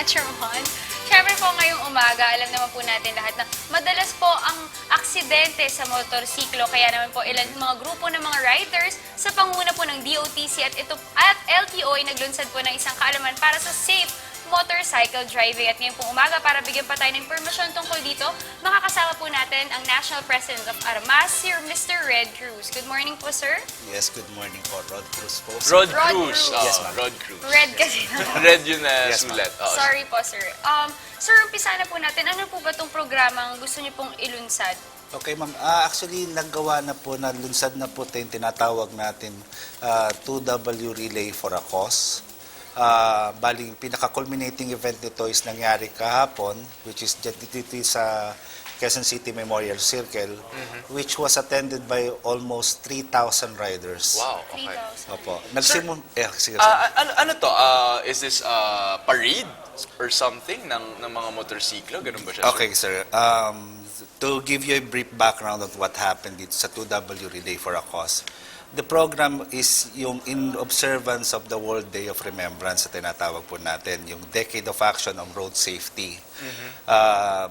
Teacher Juan. Siyempre po ngayong umaga, alam naman po natin lahat na madalas po ang aksidente sa motorsiklo. Kaya naman po ilan mga grupo ng mga riders sa panguna po ng DOTC at LTO ay naglunsad po ng isang kaalaman para sa safe motorcycle driving. At ngayon pong umaga, para bigyan pa tayo ng impormasyon tungkol dito, makakasama po natin ang National President of Armas, Sir Mr. Red Cruz. Good morning po, sir. Yes, good morning po. Rod Cruz po. Rod Rod Cruz. Cruz. Yes, ma'am. Rod Cruz. Red kasi naman. Red yun na Yes, ma'am. sulat. Oo. Sorry po, sir. Sir, umpisa na po natin. Ano po ba itong programang gusto niyo pong ilunsad? Okay, ma'am. Actually, naggawa na po, nalunsad na po ito yung tinatawag natin 2W Relay for a Cause. Bali, pinaka-culminating event nito is nangyari kahapon, which is dito sa Quezon City Memorial Circle, which was attended by almost 3,000 riders. Wow, okay. 3,000. Opo. Sige, sir. Ano to? Is this parade or something ng mga motorsiklo? Ganun ba siya? sir? Okay, sir. To give you a brief background of what happened dito sa 2W Relay for a Cause, the program is yung in observance of the World Day of Remembrance na tinatawag po natin, yung Decade of Action on Road Safety.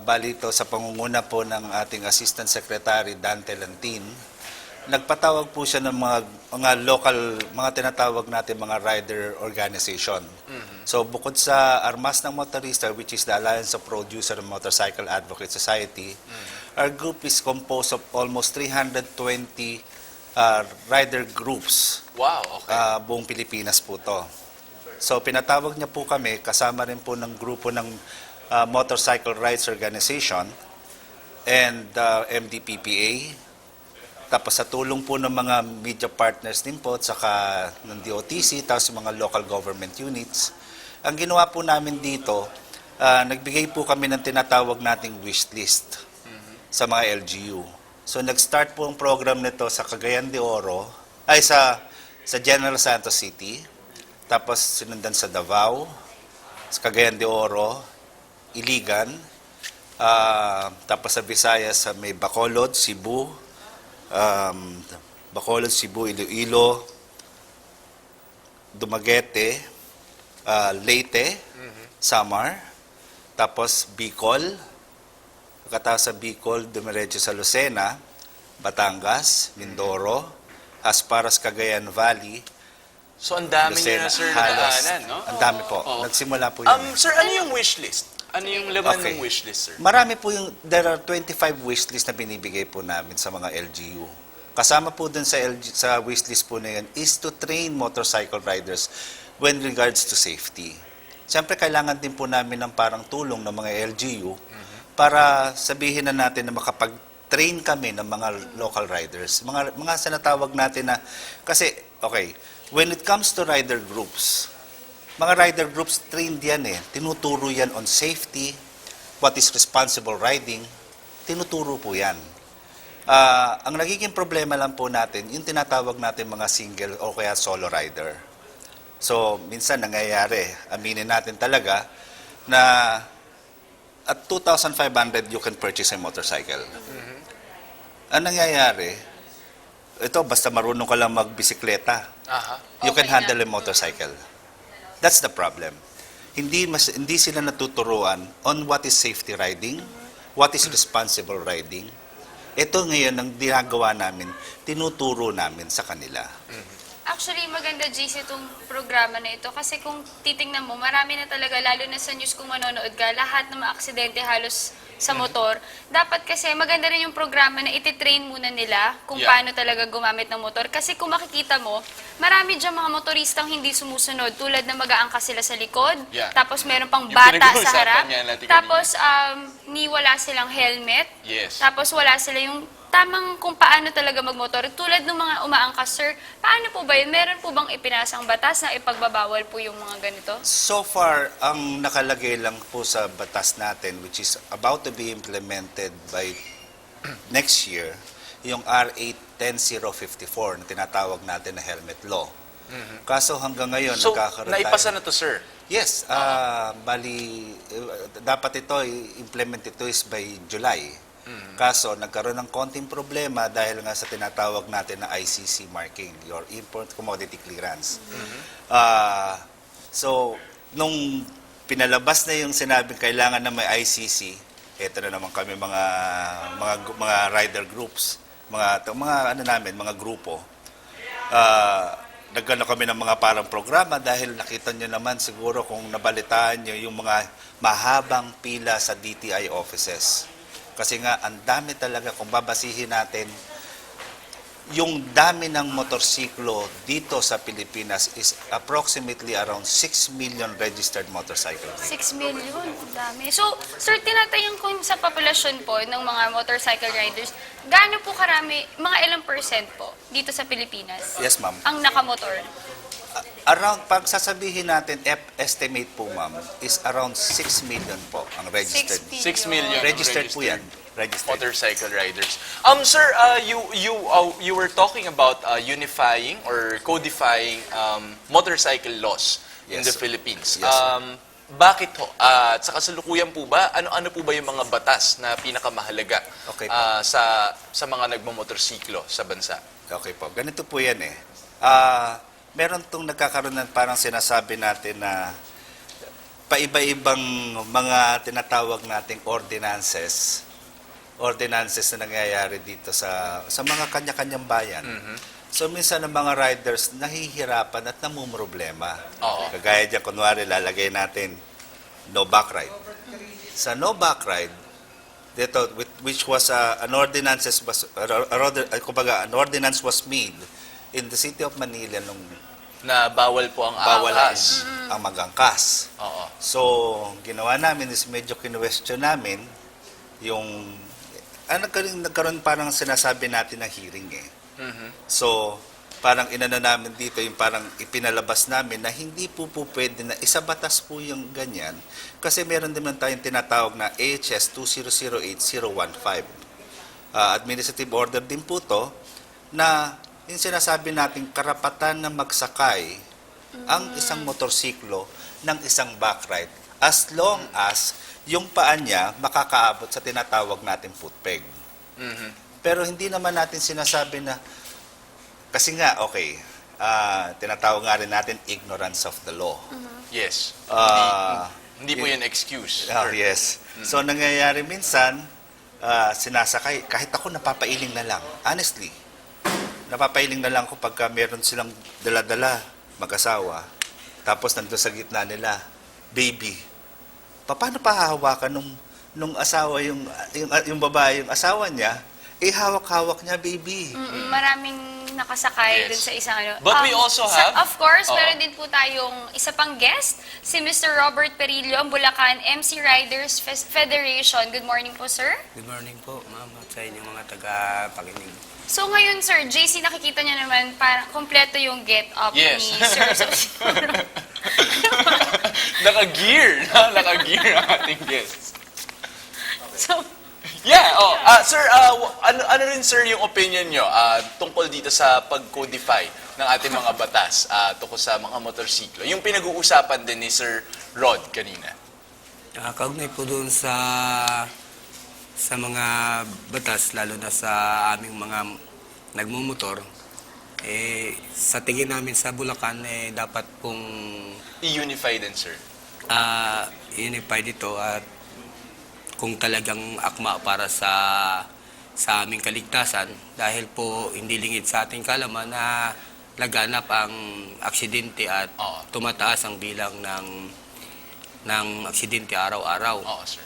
Bali ito sa pangunguna po ng ating Assistant Secretary Dante Lantin. Nagpatawag po siya ng mga local, mga tinatawag natin mga rider organization. So bukod sa Armas ng Motorista, which is the Alliance of Producer and Motorcycle Advocate Society, our group is composed of almost 320 rider groups. Wow, okay. Buong Pilipinas po to. So pinatawag niya po kami, kasama rin po ng grupo ng Motorcycle Rights Organization and MDPPA. Tapos sa tulong po ng mga media partners din po, at saka ng DOTC, tapos mga local government units. Ang ginawa po namin dito, nagbigay po kami ng tinatawag nating wish list sa mga LGU. So nag-start po ang program nito sa Cagayan de Oro, sa General Santos City, tapos sinundan sa Davao, sa Cagayan de Oro, Iligan, tapos sa Visayas sa may Bacolod, Cebu, Iloilo, Dumaguete, Leyte, Samar, tapos Bicol, pagkatapos sa Bicol, dumiretso sa Lucena, Batangas, Mindoro, as far as Cagayan Valley, So ang dami niyo na, sir, nadaanan, no? Ang dami po. Oo. Nagsimula po yun. Sir, ano yung wish list? Ano yung laman Okay. ng wish list, sir? Marami po there are 25 wishlist na binibigay po namin sa mga LGU. Kasama po dun sa wishlist po na yun is to train motorcycle riders when regards to safety. Siyempre, kailangan din po namin ng parang tulong ng mga LGU para sabihin na natin na makapag-train kami ng mga local riders. Mga sinatawag natin na, kasi, okay, when it comes to rider groups, mga rider groups trained yan tinuturo yan on safety, what is responsible riding, tinuturo po yan. Ang nagiging problema lang po natin, yung tinatawag natin mga single o kaya solo rider. So, minsan nangyayari, aminin natin talaga, na at 2,500 you can purchase a motorcycle. Ang nangyayari, ito basta marunong ka lang magbisikleta, you can Okay handle a motorcycle. That's the problem. Hindi sila natuturuan on what is safety riding, what is responsible riding. Ito ngayon ang ginagawa namin, tinuturo namin sa kanila. Actually, maganda, JC, itong programa na ito. Kasi kung titingnan mo, marami na talaga, lalo na sa news kung manonood ka, lahat ng mga aksidente halos sa motor. Dapat kasi maganda rin yung programa na ititrain muna nila kung paano talaga gumamit ng motor. Kasi kung makikita mo, marami dyan mga motoristang hindi sumusunod. Tulad na mag-aangkas sila sa likod, tapos meron pang Yung bata sa pinag-uusapan harap, niya natin tapos ni wala silang helmet, Yes. tapos wala sila yung tamang kung paano talaga magmotor. Tulad ng mga umaangkas, sir, paano po ba yun? Meron po bang ipinasang batas na ipagbabawal po yung mga ganito? So far, ang nakalagay lang po sa batas natin, which is about to be implemented by next year, yung RA 10054 na tinatawag natin na helmet law. Kaso hanggang ngayon, So, nagkakaroon naipasa tayo. na to, sir? Yes, bali, dapat ito, implement ito is by July. Kaso, nagkaroon ng konting problema dahil nga sa tinatawag natin na ICC marking, your Import Commodity Clearance. So, nung pinalabas na yung sinabing kailangan na may ICC, eto na naman kami mga rider groups, mga grupo. Nagano kami ng mga parang programa dahil nakita nyo naman siguro kung nabalitaan nyo yung mga mahabang pila sa DTI offices. Kasi nga, ang dami talaga, kung babasihin natin, yung dami ng motorsiklo dito sa Pilipinas is approximately around 6 million registered motorcycle riders. 6 million, ang dami. So, sir, tinatayin ko sa populasyon po ng mga motorcycle riders, gaano po karami, mga ilang percent po dito sa Pilipinas? Yes, ma'am. Ang nakamotor? Around, pag sasabihin natin, estimate po, ma'am, is around 6 million po ang registered. 6 million Registered po yan. Registered. motorcycle riders. Sir, you were talking about unifying or codifying motorcycle laws in Yes, the sir. Philippines. Yes, sir. Bakit ho? At sa kasalukuyan po ba, ano po ba yung mga batas na pinakamahalaga Okay po. sa mga nagmamotorsiklo sa bansa? Okay po. Ganito po yan eh. Meron itong nagkakaroon ng parang sinasabi natin na paiba-ibang mga tinatawag nating ordinances na nangyayari dito sa mga kanya-kanyang bayan. So minsan ang mga riders nahihirapan at namumroblema. Oo. Kagaya dyan, kunwari, lalagay natin no back ride. Sa no back ride, dito, which was an ordinance was made in the city of Manila nung Na bawal po ang bawal ahas. ang magangkas. Oo. So, ginawa namin is medyo kinwestiyon namin yung nagkaroon parang sinasabi natin na hearing eh. So, parang inano namin dito yung parang ipinalabas namin na hindi po pwede na isabatas po yung ganyan kasi meron din naman tayong tinatawag na AHS 2008-015. Administrative order din po to na yung sinasabi natin karapatan na magsakay ang isang motorsiklo ng isang back ride as long as yung paa niya makakaabot sa tinatawag natin foot peg. Pero hindi naman natin sinasabi na, kasi nga, okay, tinatawag nga rin natin ignorance of the law. Yes. Ah, Hindi po yan excuse. yes. So, nangyayari minsan, sinasakay, kahit ako napapailing na lang, honestly, napapailing na lang ko pagka meron silang dala-dala, mag-asawa, tapos nandun sa gitna nila, baby. Paano pahahawakan nung asawa, yung babae, yung asawa niya, hawak-hawak niya, baby. Maraming nakasakay Yes. dun sa isang ano. But we also have- Of course, Oo. meron din po tayong isa pang guest, si Mr. Robert Perillo, ang Bulacan MC Riders Federation. Good morning po, sir. Good morning po, ma'am, at sa inyong mga taga-pakinig. So ngayon, sir, JC, nakikita niyo naman parang kompleto yung get-up Yes. ni Sir. So, Naka-gear. Naka-gear ang ating guest. so, Yeah, sir, ano rin sir yung opinion nyo tungkol dito sa pag-codify ng ating mga batas tungkol sa mga motorsiklo? Yung pinag-uusapan din ni Sir Rod kanina. Kaugnay po doon sa mga batas, lalo na sa aming mga nagmumotor, sa tingin namin sa Bulacan, dapat pong I-unify din, sir. unify dito at kung talagang akma para sa aming kaligtasan, dahil po hindi lingid sa ating kalaman na laganap ang aksidente at Oo. tumataas ang bilang ng aksidente araw-araw. Oo, sir.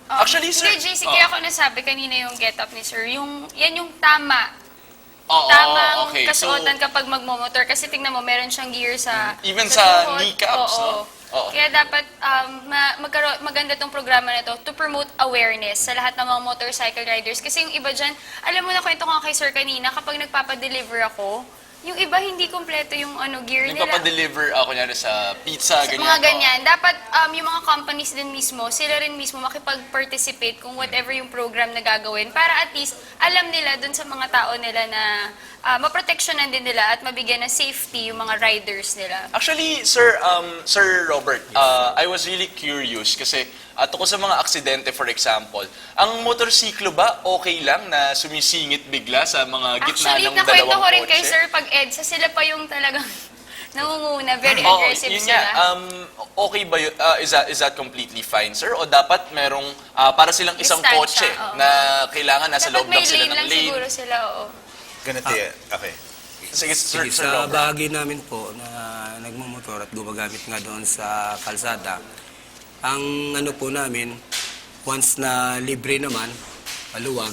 Actually, sir... Hindi, JC, kaya ako nasabi kanina yung get-up ni Sir, yan yung tama. Oo, Tamang okay. kasuotan kapag magmomotor. Kasi tingnan mo, meron siyang gear sa... Even sa tuhod. kneecaps, Oo. no? Oo. Kaya dapat maganda tong programa na to to promote awareness sa lahat ng mga motorcycle riders. Kasi yung iba dyan, alam mo na kwento ko kay Sir kanina, kapag nagpapadeliver ako, yung iba hindi kompleto yung gear nila. Nagpapadeliver ako niya sa pizza, ganyan. Mga ganyan. Dapat yung mga companies din mismo, sila rin mismo makipag-participate kung whatever yung program na gagawin para at least alam nila dun sa mga tao nila na maproteksyonan din nila at mabigyan ng safety yung mga riders nila. Actually, Sir Robert, I was really curious kasi tungkol sa mga aksidente, for example, ang motorsiklo ba okay lang na sumisingit bigla sa mga gitna Actually, ng nakwento dalawang ko rin kay kotse? Sir pag EDSA, sila pa yung talagang nangunguna, very Oh, aggressive yun sila. nga, okay ba yun? Is that completely fine, sir? O dapat merong, para silang isang Distansya, kotse oo. na kailangan nasa Dapat loob may lang sila lane ng lang lane? siguro sila, oo. Ganito yan. Okay. Sige, sir, Sige, sir sa Robert. bahagi namin po na nagmumotor at gumagamit nga doon sa kalsada, ang ano po namin, once na libre naman, maluwag,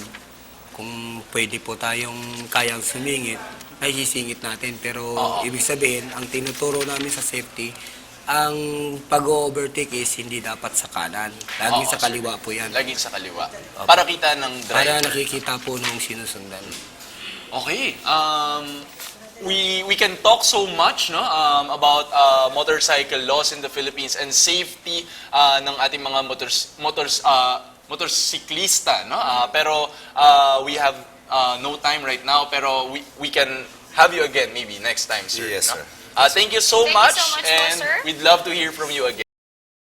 kung pwede po tayong kayang sumingit, ay sisingit natin. Pero Oo. ibig sabihin, ang tinuturo namin sa safety, ang pag-overtake is hindi dapat sa kanan. Lagi Oo, sa sir. kaliwa po yan. Laging sa kaliwa. Para kita ng Para driver. nakikita po nung sinusundan. Okay. We can talk so much no about motorcycle laws in the Philippines and safety ng ating mga motorsiklista no pero we have no time right now pero we can have you again maybe next time sir Yes, no? sir. Thank you so Thank you much so much po, and sir. we'd love to hear from you again.